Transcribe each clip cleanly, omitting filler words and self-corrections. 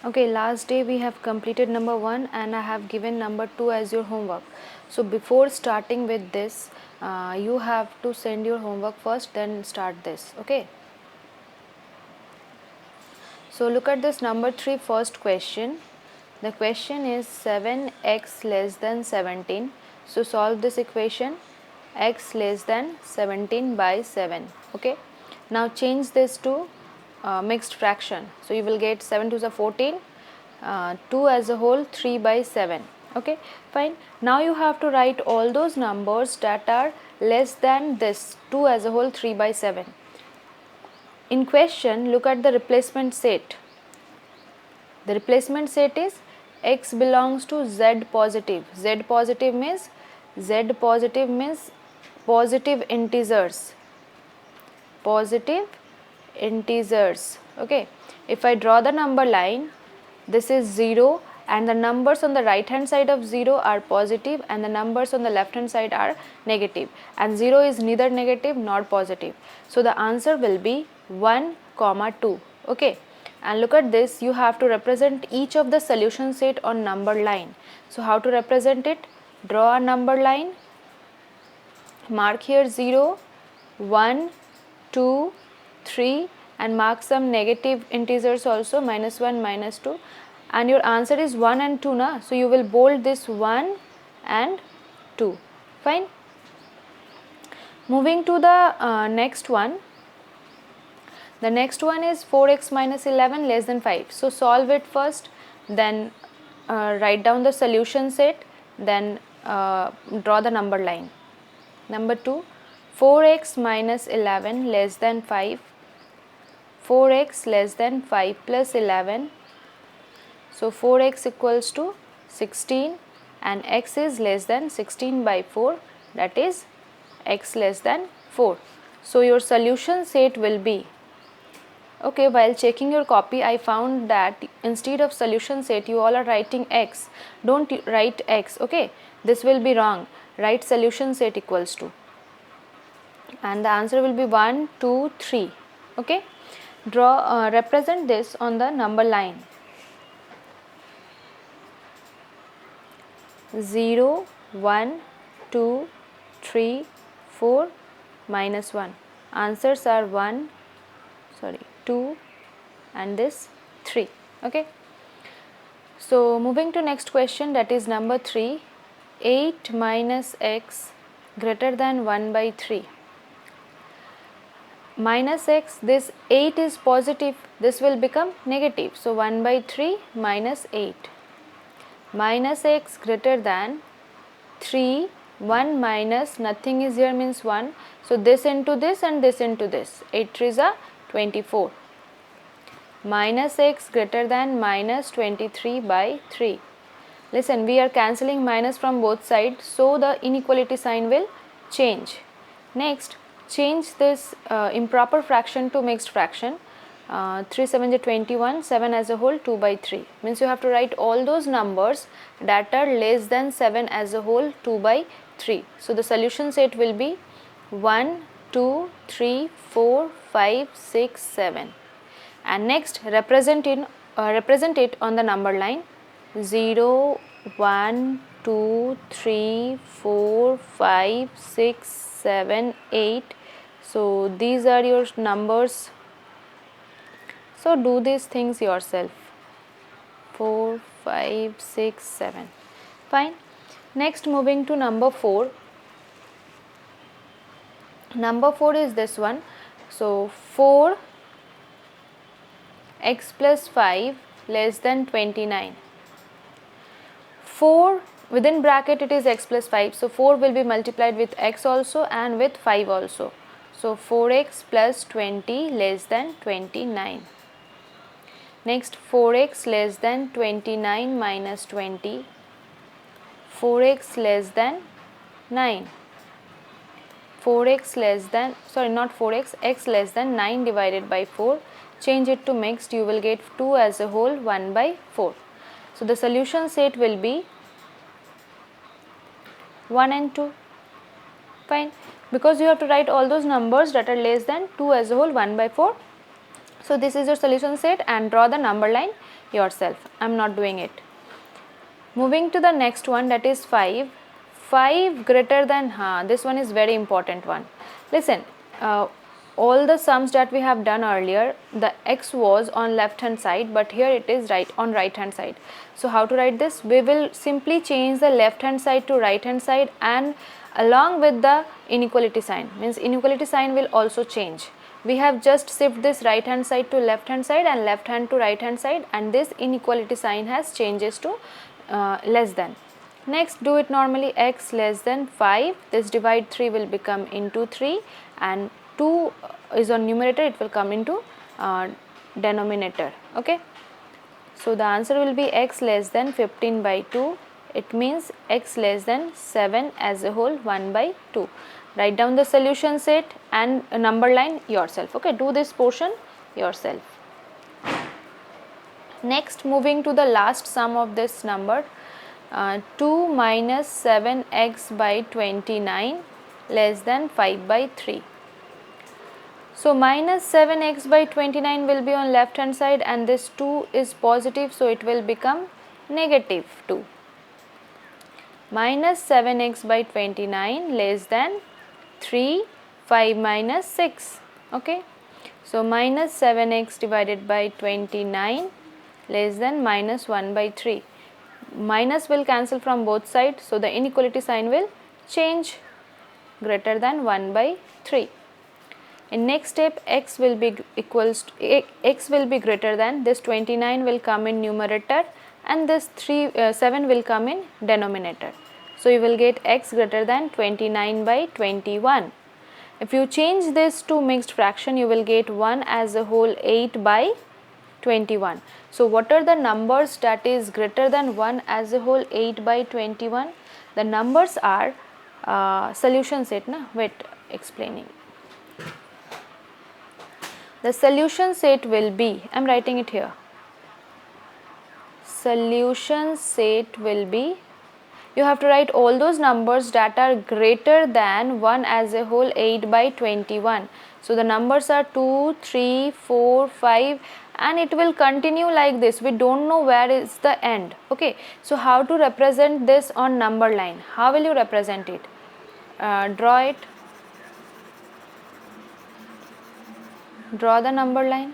Okay, last day we have completed number 1 and I have given number 2 as your homework. So before starting with this, you have to send your homework first, then start this. Okay. So look at this number 3 first question. The question is 7x less than 17. So solve this equation, x less than 17 by 7. Okay. Now change this to mixed fraction. So you will get 7 to the 14, 2 as a whole 3 by 7. Okay, fine. Now you have to write all those numbers that are less than this 2 as a whole 3 by 7. In question, look at the replacement set. The replacement set is x belongs to z positive. Z positive means positive integers. Positive integers. Okay. If I draw the number line, this is 0 and the numbers on the right hand side of 0 are positive and the numbers on the left hand side are negative, and 0 is neither negative nor positive. So the answer will be 1, 2. Okay. And look at this, you have to represent each of the solution set on number line. So how to represent it? Draw a number line, mark here 0, 1, 2, 3 and mark some negative integers also, minus 1, minus 2, and your answer is 1 and 2 na, so you will bold this 1 and 2. Fine. Moving to the next one. The next one is 4x minus 11 less than 5. So solve it first, then write down the solution set, then draw the number line. Number 2, 4x minus 11 less than 5. 4x less than 5 plus 11. So 4x equals to 16 and x is less than 16 by 4, that is x less than 4. So your solution set will be, okay, while checking your copy I found that instead of solution set you all are writing x. Don't write x, okay, this will be wrong. Write solution set equals to, and the answer will be 1, 2, 3. Okay. Draw represent this on the number line. 0, 1, 2, 3, 4, minus 1. Answers are 2 and this 3. Okay. So moving to next question, that is number 3. 8 minus x greater than 1 by 3. Minus x, this 8 is positive, this will become negative. So 1 by 3 minus 8. Minus x greater than 3, 1 minus nothing is here means 1. So this into this and this into this. 8 3s are 24. Minus x greater than minus 23 by 3. Listen, we are cancelling minus from both sides, so the inequality sign will change. Next, change this improper fraction to mixed fraction. 3 7 is 21, 7 as a whole 2 by 3. Means you have to write all those numbers that are less than 7 as a whole 2 by 3. So the solution set will be 1, 2, 3, 4, 5, 6, 7. And next represent it on the number line. 0, 1, 2, 3, 4, 5, 6, 7, 8. So these are your numbers. So do these things yourself. 4, 5, 6, 7. Fine. Next, moving to number 4. Number 4 is this one. So 4 x plus 5 less than 29. 4 within bracket it is x plus 5. So 4 will be multiplied with x also and with 5 also. So 4x plus 20 less than 29. Next, 4x less than 29 minus 20. 4x less than 9. 4x less than, sorry, not 4x, x less than 9 divided by 4. Change it to mixed, you will get 2 as a whole 1 by 4. So the solution set will be 1 and 2. Fine. Because you have to write all those numbers that are less than 2 as a whole 1 by 4. So this is your solution set and draw the number line yourself. I am not doing it. Moving to the next one, that is 5. 5 greater than, this one is very important one. Listen, all the sums that we have done earlier, the x was on left hand side, but here it is on right hand side. So how to write this? We will simply change the left hand side to right hand side, and along with the inequality sign, means inequality sign will also change. We have just shift this right hand side to left hand side and left hand to right hand side, and this inequality sign has changes to less than. Next, do it normally, x less than 5, this divide 3 will become into 3, and 2 is on numerator, it will come into denominator. Okay, so the answer will be x less than 15 by 2. It means x less than 7 as a whole 1 by 2. Write down the solution set and a number line yourself. Okay, do this portion yourself. Next, moving to the last sum of this number, 2 minus 7x by 29 less than 5 by 3. So minus 7x by 29 will be on left hand side, and this 2 is positive, so it will become negative 2. Minus 7x by 29 less than 3, 5 minus 6. Okay, so minus 7x divided by 29 less than minus 1 by 3. Minus will cancel from both sides, so the inequality sign will change, greater than 1 by 3. In next step, x will be greater than, this 29 will come in numerator and this 7 will come in denominator. So you will get x greater than 29 by 21. If you change this to mixed fraction, you will get 1 as a whole 8 by 21. So what are the numbers that is greater than 1 as a whole 8 by 21? The numbers are solution set, wait, explaining. The solution set will be, I am writing it here, solution set will be, you have to write all those numbers that are greater than 1 as a whole 8 by 21. So the numbers are 2, 3, 4, 5, and it will continue like this. We don't know where is the end. Okay, so how to represent this on number line? How will you represent it? Draw it. Draw the number line.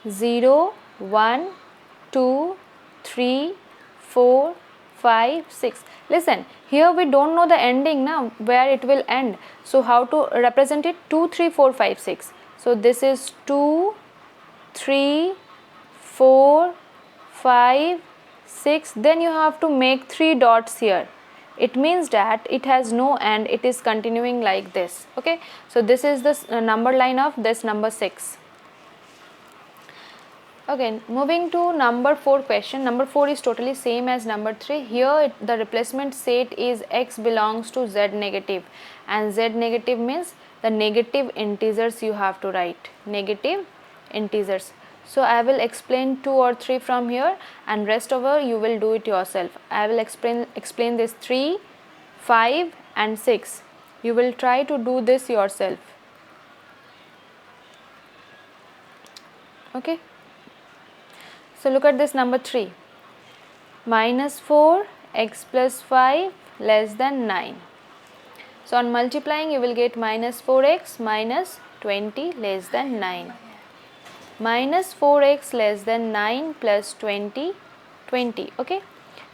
Zero, 1, 2, 3, 4, 5, 6. Listen, here we don't know the ending now, where it will end. So how to represent it? 2, 3, 4, 5, 6. So this is 2, 3, 4, 5, 6. Then you have to make 3 dots here. It means that it has no end, it is continuing like this. Okay, so this is the number line of this number 6. Okay, moving to number 4 question. Number 4 is totally same as number 3. Here the replacement set is x belongs to z negative, and z negative means the negative integers you have to write, negative integers. So I will explain 2 or 3 from here, and rest over you will do it yourself. I will explain this 3, 5 and 6. You will try to do this yourself. Okay. So look at this number 3. Minus 4 x plus 5 less than 9. So on multiplying you will get minus 4x minus 20 less than 9. Minus 4x less than 9 plus 20, 20. Okay.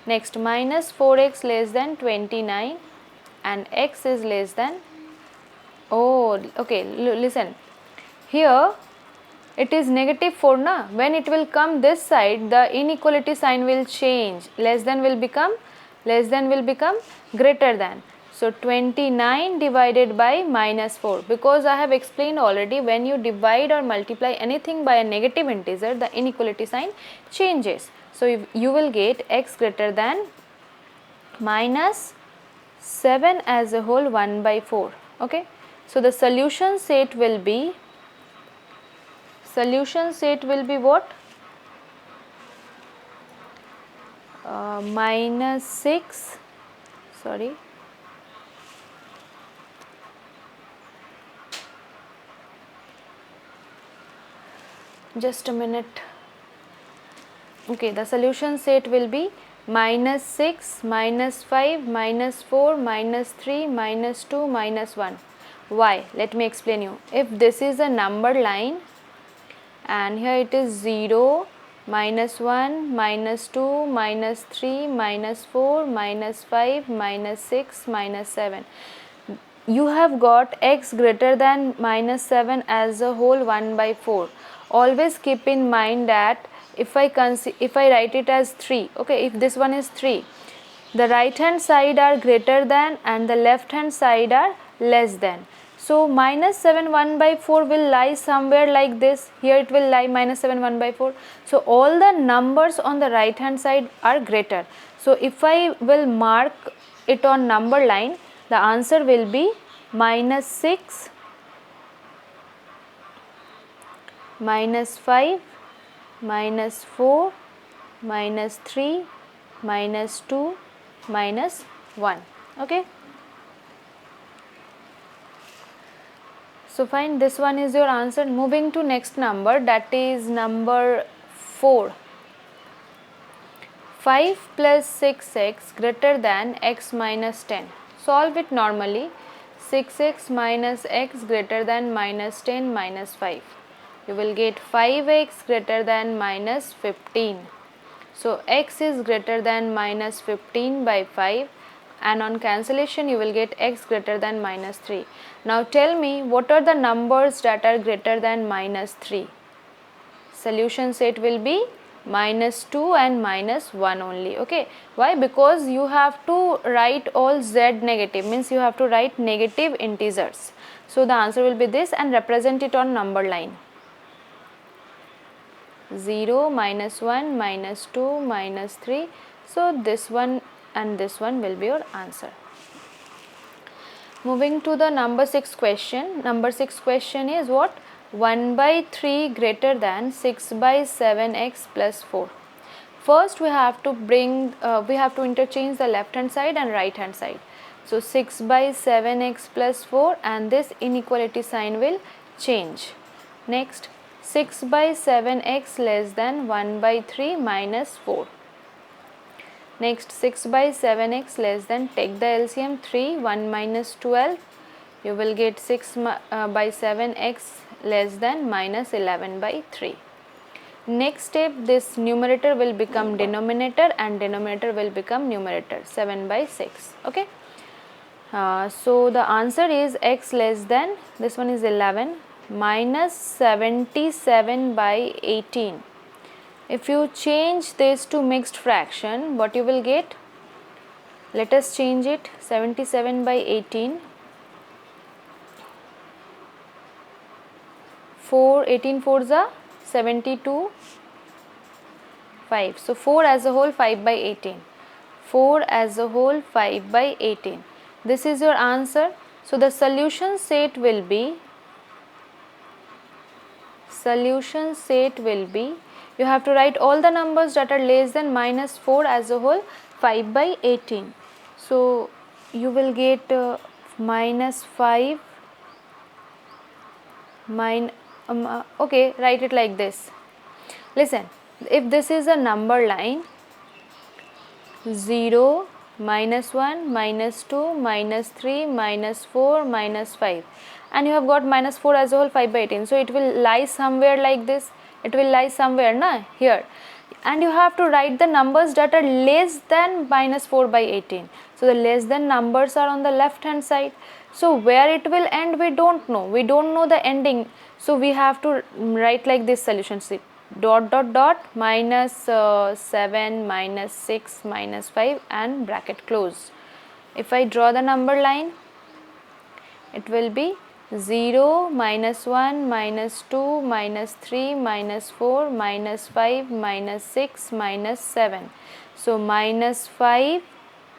Next, minus 4x less than 29 and x is less than, oh okay, listen, here it is negative 4 na. When it will come this side, the inequality sign will change, less than will become greater than. So 29 divided by minus 4, because I have explained already, when you divide or multiply anything by a negative integer, the inequality sign changes. So you will get x greater than minus 7 as a whole 1 by 4. Okay, so the solution set will be what? Minus 6, sorry, just a minute. Okay, the solution set will be minus 6, minus 5, minus 4, minus 3, minus 2, minus 1. Why? Let me explain you. If this is a number line and here it is 0, minus 1, minus 2, minus 3, minus 4, minus 5, minus 6, minus 7. You have got x greater than minus 7 as a whole 1 by 4. Always keep in mind that if I write it as 3, okay, if this one is 3, the right hand side are greater than and the left hand side are less than. So minus 7 1 by 4 will lie somewhere like this. Here it will lie minus 7 1 by 4. So all the numbers on the right hand side are greater. So if I will mark it on number line, the answer will be minus 6, minus 5, minus 4, minus 3, minus 2, minus 1. Okay. So fine, this one is your answer. Moving to next number, that is number 4. 5 plus 6x greater than x minus 10. Solve it normally. 6x minus x greater than minus 10 minus 5. You will get 5x greater than minus 15. So x is greater than minus 15 by 5, and on cancellation you will get x greater than minus 3. Now tell me, what are the numbers that are greater than minus 3? Solution set will be minus 2 and minus 1 only. Okay, why? Because you have to write all z negative, means you have to write negative integers. So the answer will be this and represent it on number line. 0, minus 1, minus 2, minus 3. So this one and this one will be your answer. Moving to the number 6 question. Number 6 question is what? 1 by 3 greater than 6 by 7x plus 4. First we have to interchange the left hand side and right hand side. So 6 by 7x plus 4, and this inequality sign will change. Next, 6 by 7x less than 1 by 3 minus 4. Next, 6 by 7x less than, take the LCM, 3, 1 minus 12. You will get 6 by 7x less than minus 11 by 3. Next step, this numerator will become denominator and denominator will become numerator, 7 by 6. Okay. So the answer is x less than, this one is 11, minus 77 by 18. If you change this to mixed fraction, what you will get? Let us change it. 77 by 18. 18 4s are 72, 5. So 4 as a whole 5 by 18. 4 as a whole 5 by 18. This is your answer. So the solution set will be, you have to write all the numbers that are less than minus 4 as a whole 5 by 18. So you will get minus 5 okay, write it like this. Listen, if this is a number line, 0, minus 1, minus 2, minus 3, minus 4, minus 5, and you have got minus 4 as a whole 5 by 18. So it will lie somewhere like this. It will lie somewhere here, and you have to write the numbers that are less than minus 4 by 18. So the less than numbers are on the left hand side. So where it will end, we don't know. We don't know the ending. So we have to write like this solution sheet. Dot dot dot minus 7, minus 6, minus 5 and bracket close. If I draw the number line, it will be 0, minus 1, minus 2, minus 3, minus 4, minus 5, minus 6, minus 7. So minus 5,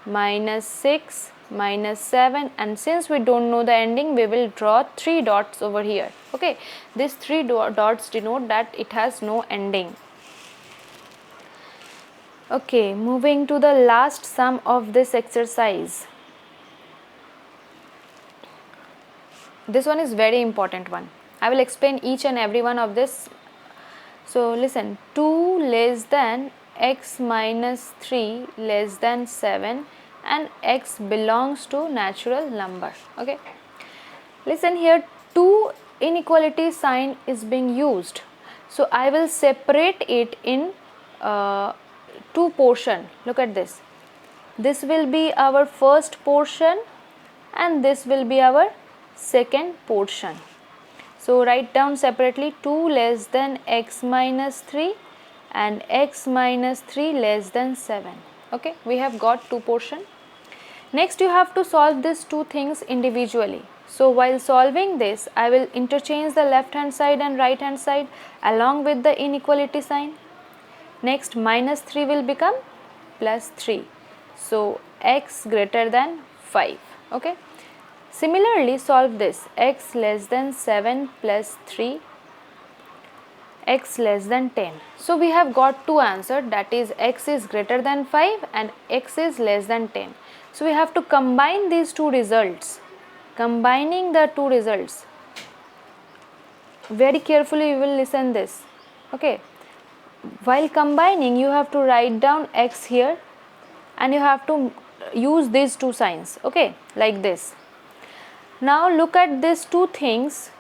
minus 6, minus 7, and since we don't know the ending, we will draw 3 dots over here. Okay, these 3 dots denote that it has no ending. Okay, moving to the last sum of this exercise. This one is very important one. I will explain each and every one of this So listen, 2 less than x minus 3 less than 7 and x belongs to natural number. Okay, listen here, 2 inequality sign is being used. So I will separate it in two portion. Look at this. This will be our first portion and this will be our second portion. So write down separately 2 less than x minus 3 and x minus 3 less than 7. Okay, we have got two portion. Next you have to solve these two things individually. So while solving this, I will interchange the left hand side and right hand side along with the inequality sign. Next minus 3 will become plus 3. So x greater than 5. Okay. Similarly solve this, x less than 7 plus 3, x less than 10. So we have got two answers, that is x is greater than 5 and x is less than 10. So we have to combine these two results. Combining the two results, very carefully you will listen this. Okay, while combining you have to write down x here and you have to use these two signs. Okay, like this. Now look at these two things.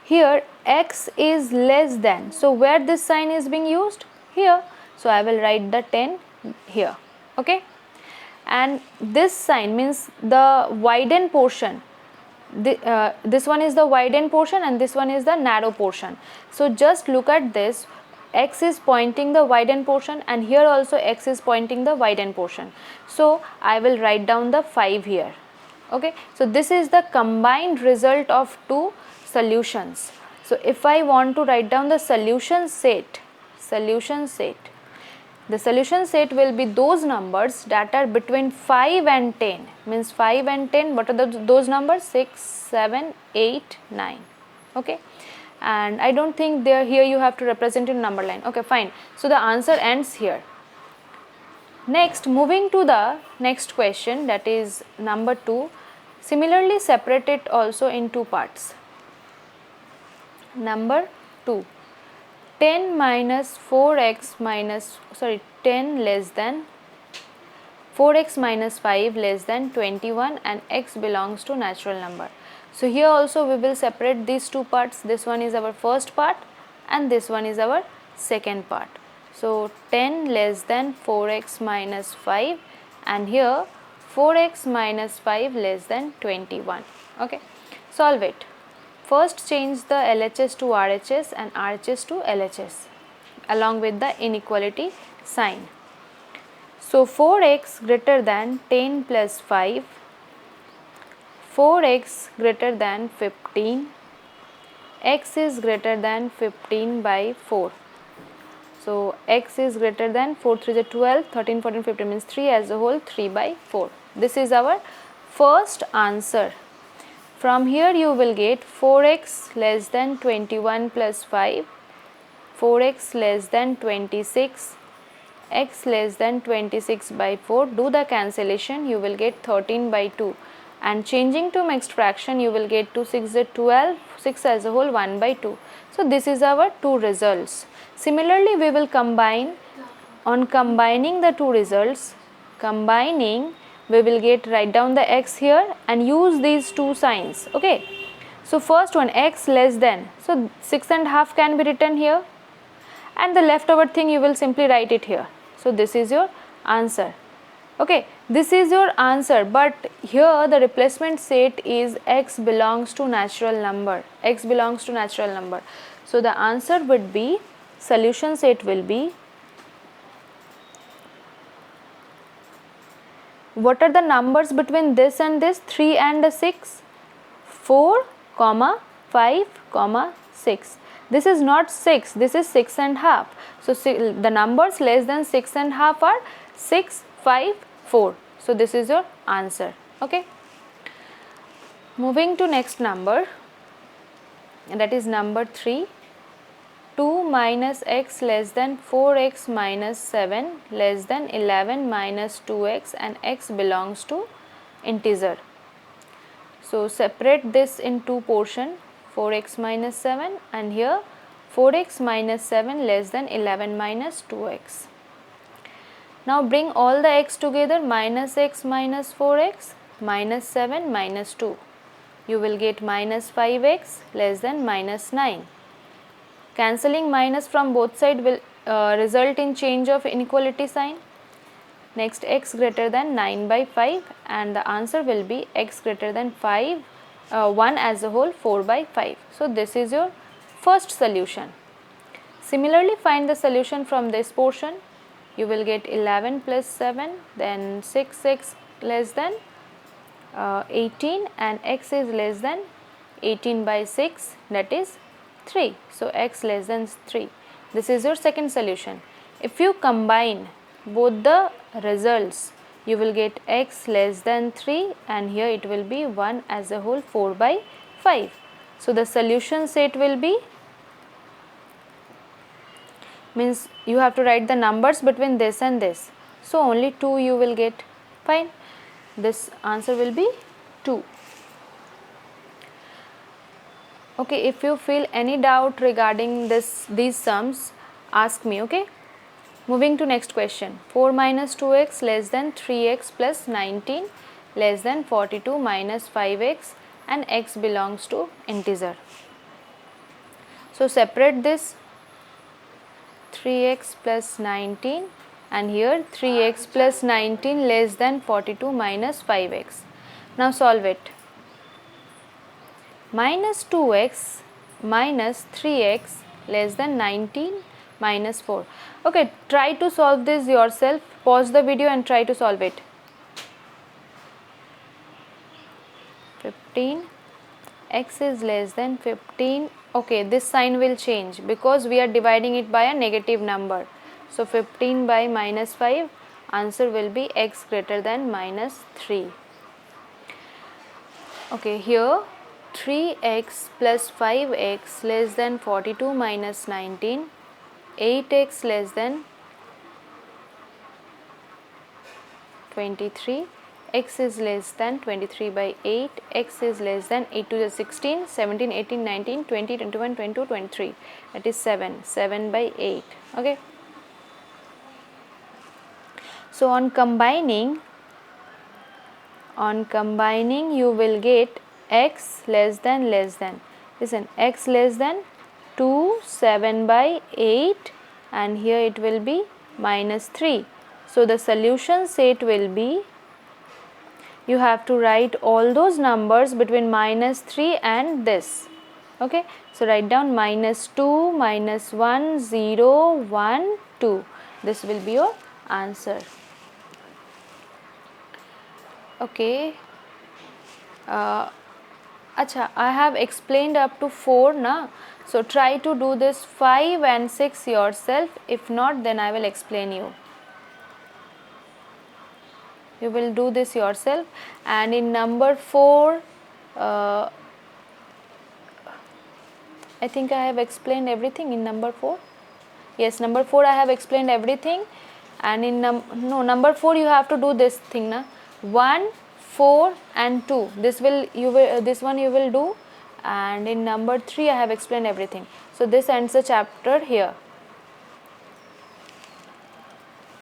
Here x is less than, so where this sign is being used? Here. So I will write the 10 here. Okay, and this sign means the widened portion. This one is the widened portion and this one is the narrow portion. So just look at this, x is pointing the widened portion and here also x is pointing the widened portion. So I will write down the 5 here. Okay, so this is the combined result of two solutions. So if I want to write down the solution set, the solution set will be those numbers that are between 5 and 10, means 5 and 10, what are those numbers? 6, 7, 8, 9. Okay, and I don't think there here you have to represent in number line. Okay, fine. So the answer ends here. Next, moving to the next question, that is number 2. Similarly separate it also in two parts. Number 2, 10 minus 4x minus 10 less than 4x minus 5 less than 21 and x belongs to natural number. So here also we will separate these two parts. This one is our first part and this one is our second part. So 10 less than 4x minus 5 and here 4x minus 5 less than 21. Okay, solve it. First change the LHS to RHS and RHS to LHS along with the inequality sign. So 4x greater than 10 plus 5, 4x greater than 15, x is greater than 15 by 4. So x is greater than 4 3 is 12, 13, 14, 15 means 3 as a whole, 3 by 4. This is our first answer. From here you will get 4x less than 21 plus 5, 4x less than 26, x less than 26 by 4. Do the cancellation, you will get 13 by 2 and changing to mixed fraction you will get 2 6 is 12, 6 as a whole, 1 by 2. So this is our two results. Similarly we will combine. On combining the two results, we will get, write down the x here and use these two signs. Okay, so first one, x less than, so 6.5 can be written here and the leftover thing you will simply write it here. So this is your answer. Okay, this is your answer, but here the replacement set is x belongs to natural number. X belongs to natural number. So the answer would be, solution set will be, what are the numbers between this and this? 3 and 6, 4, 5, 6. This is not 6, this is 6.5. So the numbers less than 6.5 are 6, 5, 4. So this is your answer. Okay. Moving to next number, that is number 3. 2 minus x less than 4x minus 7 less than 11 minus 2x and x belongs to integer. So separate this in two portion, 4x minus 7 and here 4x minus 7 less than 11 minus 2x. Now bring all the x together, minus x minus 4x minus 7 minus 2. You will get minus 5x less than minus 9. Cancelling minus from both sides will result in change of inequality sign. Next, x greater than 9 by 5, and the answer will be x greater than 1 as a whole 4 by 5. So this is your first solution. Similarly, find the solution from this portion. You will get 11 plus 7, then 6x less than 18, and x is less than 18 by 6, that is 3. So x less than 3. This is your second solution. If you combine both the results, you will get x less than 3, and here it will be 1 as a whole 4 by 5. So the solution set will be, means you have to write the numbers between this and this. So only 2 you will get. Fine. This answer will be 2. Okay, if you feel any doubt regarding these sums, ask me, okay? Moving to next question. 4 minus 2x less than 3x plus 19 less than 42 minus 5x, and x belongs to integer. So separate this 3x plus 19, and here 3x plus 19 less than 42 minus 5x. Now solve it. Minus 2x minus 3x less than 19 minus 4. Okay, try to solve this yourself. Pause the video and try to solve it. 15, x is less than 15. Okay, this sign will change because we are dividing it by a negative number. So 15 by minus 5, answer will be x greater than minus 3. Okay, here 3x plus 5x less than 42 minus 19, 8x less than 23, x is less than 23 by 8, x is less than 8 to the 16, 17, 18, 19, 20, 21, 22, 23, that is 7, 7 by 8. Okay. So on combining you will get x less than, listen, x less than 2, 7 by 8, and here it will be minus 3. So the solution set will be, you have to write all those numbers between minus 3 and this. Okay, so write down minus 2, minus 1, 0, 1, 2. This will be your answer. Okay. Acha, I have explained up to 4 na. So try to do this 5 and 6 yourself. If not, then I will explain you. You will do this yourself. And in number 4, I think I have explained everything in number 4. Yes, number 4 I have explained everything. And in number 4 you have to do this thing na. 1, 4 and 2. This one you will do. And in number 3 I have explained everything. So this ends the chapter here.